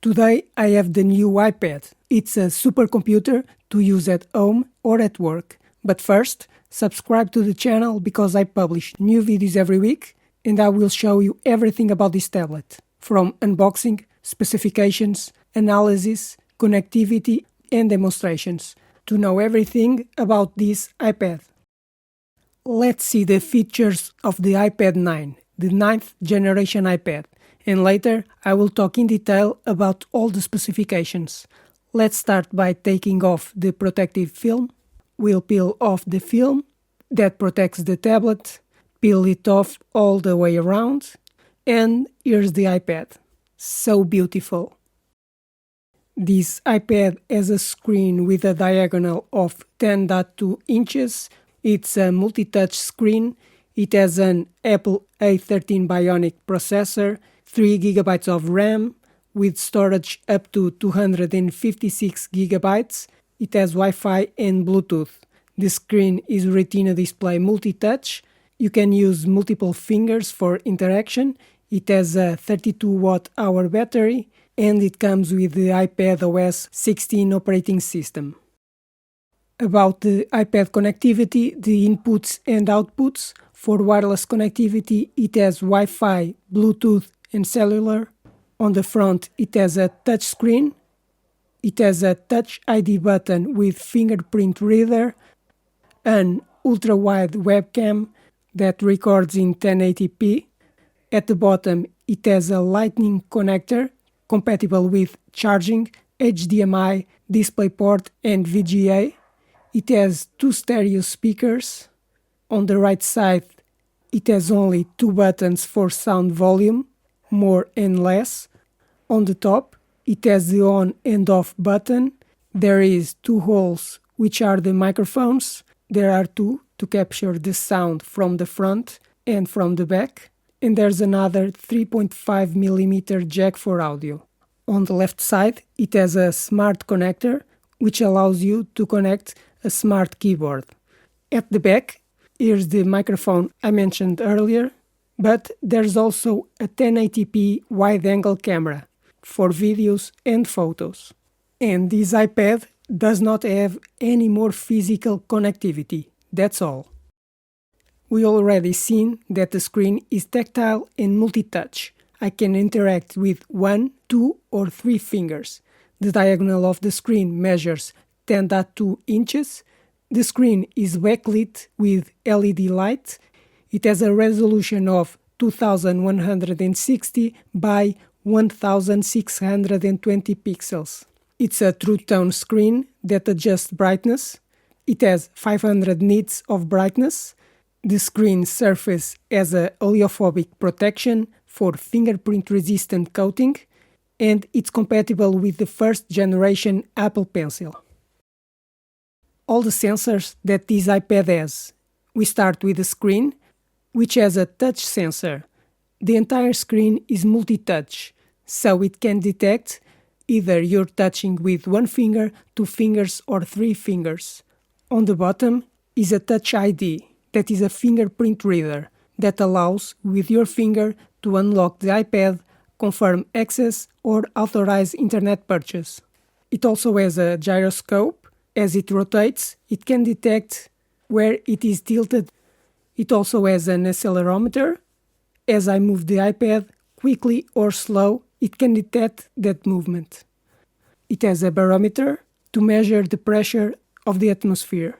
Today I have the new iPad. It's a supercomputer to use at home or at work. But first, subscribe to the channel because I publish new videos every week and I will show you everything about this tablet, from unboxing, specifications, analysis, connectivity and demonstrations, to know everything about this iPad. Let's see the features of the iPad 9, the 9th generation iPad, and later I will talk in detail about all the specifications. Let's start by taking off the protective film. We'll peel off the film that protects the tablet, peel it off all the way around, and here's the iPad. So beautiful. This iPad has a screen with a diagonal of 10.2 inches. It's a multi-touch screen. It has an Apple A13 Bionic processor, 3 GB of RAM, with storage up to 256 GB. It has Wi-Fi and Bluetooth. The screen is Retina display multi-touch. You can use multiple fingers for interaction. It has a 32 watt-hour battery, and it comes with the iPad OS 16 operating system. About the iPad connectivity, the inputs and outputs. For wireless connectivity, it has Wi-Fi, Bluetooth and cellular. On the front, it has a touch screen. It has a Touch ID button with fingerprint reader, an ultra-wide webcam that records in 1080p. At the bottom, it has a Lightning connector compatible with charging, HDMI, DisplayPort and VGA. It has 2 stereo speakers. On the right side, it has only 2 buttons for sound volume, more and less. On the top, it has the on and off button. There is 2 holes, which are the microphones. There are 2 to capture the sound from the front and from the back. And there's another 3.5mm jack for audio. On the left side, it has a smart connector, which allows you to connect a smart keyboard. At the back, here's the microphone I mentioned earlier, but there's also a 1080p wide-angle camera for videos and photos. And this iPad does not have any more physical connectivity, that's all. We already seen that the screen is tactile and multi-touch. I can interact with 1, 2 or 3 fingers. The diagonal of the screen measures 10.2 inches. The screen is backlit with LED light. It has a resolution of 2160 by 1620 pixels. It's a true tone screen that adjusts brightness. It has 500 nits of brightness. The screen surface has a oleophobic protection for fingerprint-resistant coating, and it's compatible with the first generation Apple Pencil. All the sensors that this iPad has. We start with the screen, which has a touch sensor. The entire screen is multi-touch, so it can detect either you're touching with 1 finger, 2 fingers or 3 fingers. On the bottom is a Touch ID, that is a fingerprint reader that allows with your finger to unlock the iPad, confirm access or authorize internet purchase. It also has a gyroscope. As it rotates, it can detect where it is tilted. It also has an accelerometer. As I move the iPad, quickly or slow, it can detect that movement. It has a barometer to measure the pressure of the atmosphere,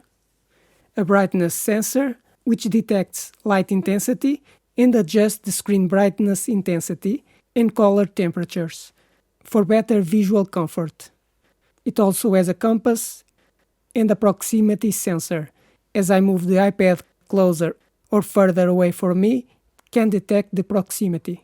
a brightness sensor which detects light intensity and adjusts the screen brightness intensity and color temperatures for better visual comfort. It also has a compass and a proximity sensor. As I move the iPad closer or further away from me, can detect the proximity.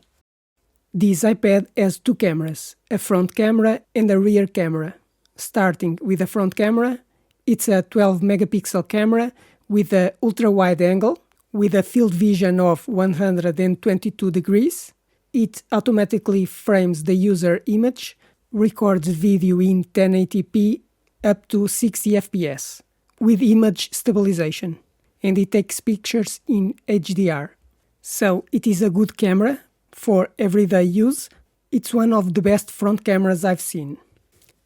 This iPad has 2 cameras, a front camera and a rear camera. Starting with the front camera, it's a 12 megapixel camera with an ultra-wide angle, with a field vision of 122 degrees. It automatically frames the user image, records video in 1080p up to 60 fps, with image stabilization, and it takes pictures in HDR. So it is a good camera for everyday use, It's one of the best front cameras I've seen.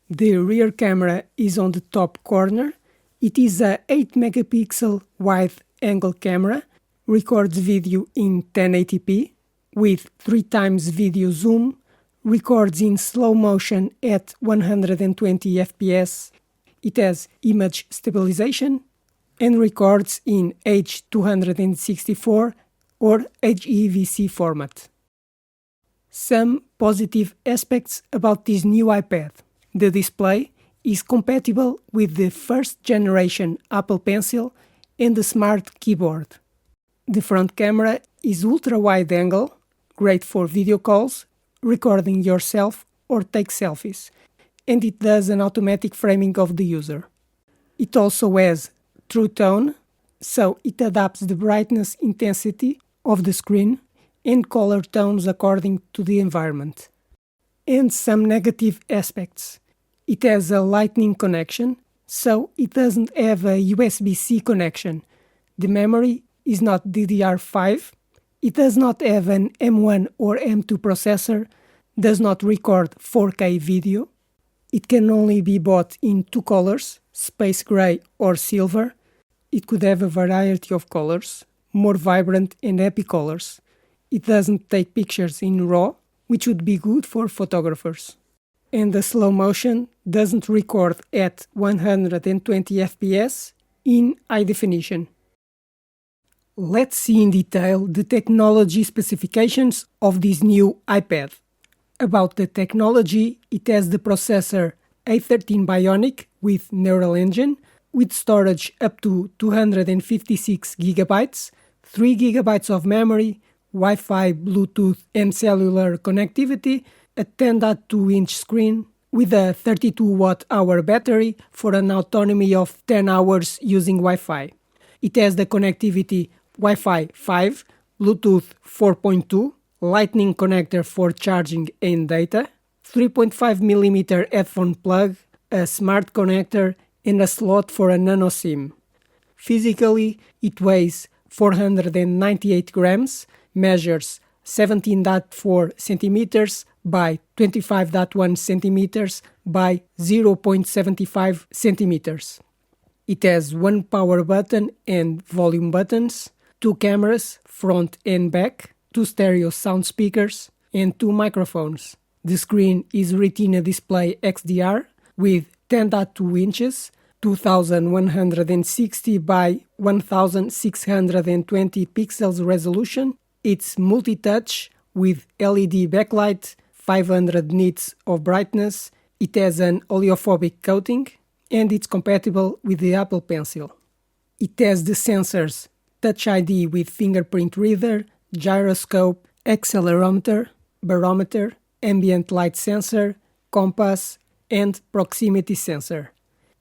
The rear camera is on the top corner. It is a 8 megapixel wide-angle camera, records video in 1080p with 3 times video zoom, records in slow motion at 120 fps. It has image stabilization and records in H264 or HEVC format. Some positive aspects about this new iPad. The display is compatible with the first generation Apple Pencil and the Smart Keyboard. The front camera is ultra-wide angle, great for video calls, recording yourself or take selfies, and it does an automatic framing of the user. It also has True Tone, so it adapts the brightness intensity of the screen and color tones according to the environment. And some negative aspects. It has a Lightning connection, so it doesn't have a USB-C connection. The memory is not DDR5. It does not have an M1 or M2 processor, does not record 4K video. It can only be bought in 2 colors, space gray or silver. It could have a variety of colors, more vibrant and happy colors. It doesn't take pictures in RAW, which would be good for photographers. And the slow motion doesn't record at 120 fps in high definition. Let's see in detail the technology specifications of this new iPad. About the technology, it has the processor A13 Bionic with neural engine, with storage up to 256 GB, 3 GB of memory, Wi-Fi, Bluetooth and cellular connectivity, a 10.2-inch screen with a 32 watt-hour battery for an autonomy of 10 hours using Wi-Fi. It has the connectivity Wi-Fi 5, Bluetooth 4.2, Lightning connector for charging and data, 3.5mm headphone plug, a smart connector and a slot for a nano SIM. Physically, it weighs 498 grams, measures 17.4 centimeters by 25.1 centimeters by 0.75 centimeters. It has one power button and volume buttons, 2 cameras, front and back, 2 stereo sound speakers, and 2 microphones. The screen is Retina Display XDR with 10.2 inches, 2160 by 1620 pixels resolution. It's multi-touch with LED backlight, 500 nits of brightness. It has an oleophobic coating and it's compatible with the Apple Pencil. It has the sensors Touch ID with fingerprint reader, gyroscope, accelerometer, barometer, ambient light sensor, compass, and proximity sensor.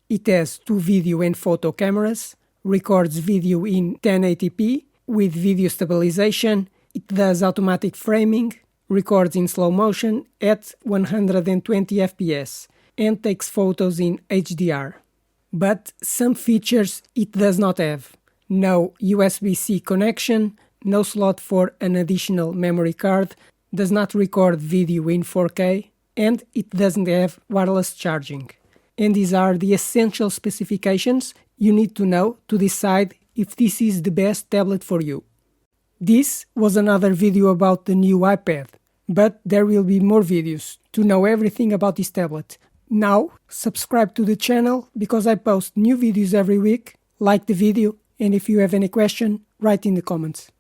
It has 2 video and photo cameras, records video in 1080p with video stabilization, it does automatic framing, records in slow motion at 120 fps, and takes photos in HDR. But some features it does not have. No USB-C connection, no slot for an additional memory card, does not record video in 4K, and it doesn't have wireless charging. And these are the essential specifications you need to know to decide if this is the best tablet for you. This was another video about the new iPad, but there will be more videos to know everything about this tablet. Now, subscribe to the channel because I post new videos every week, like the video, and if you have any question, write in the comments.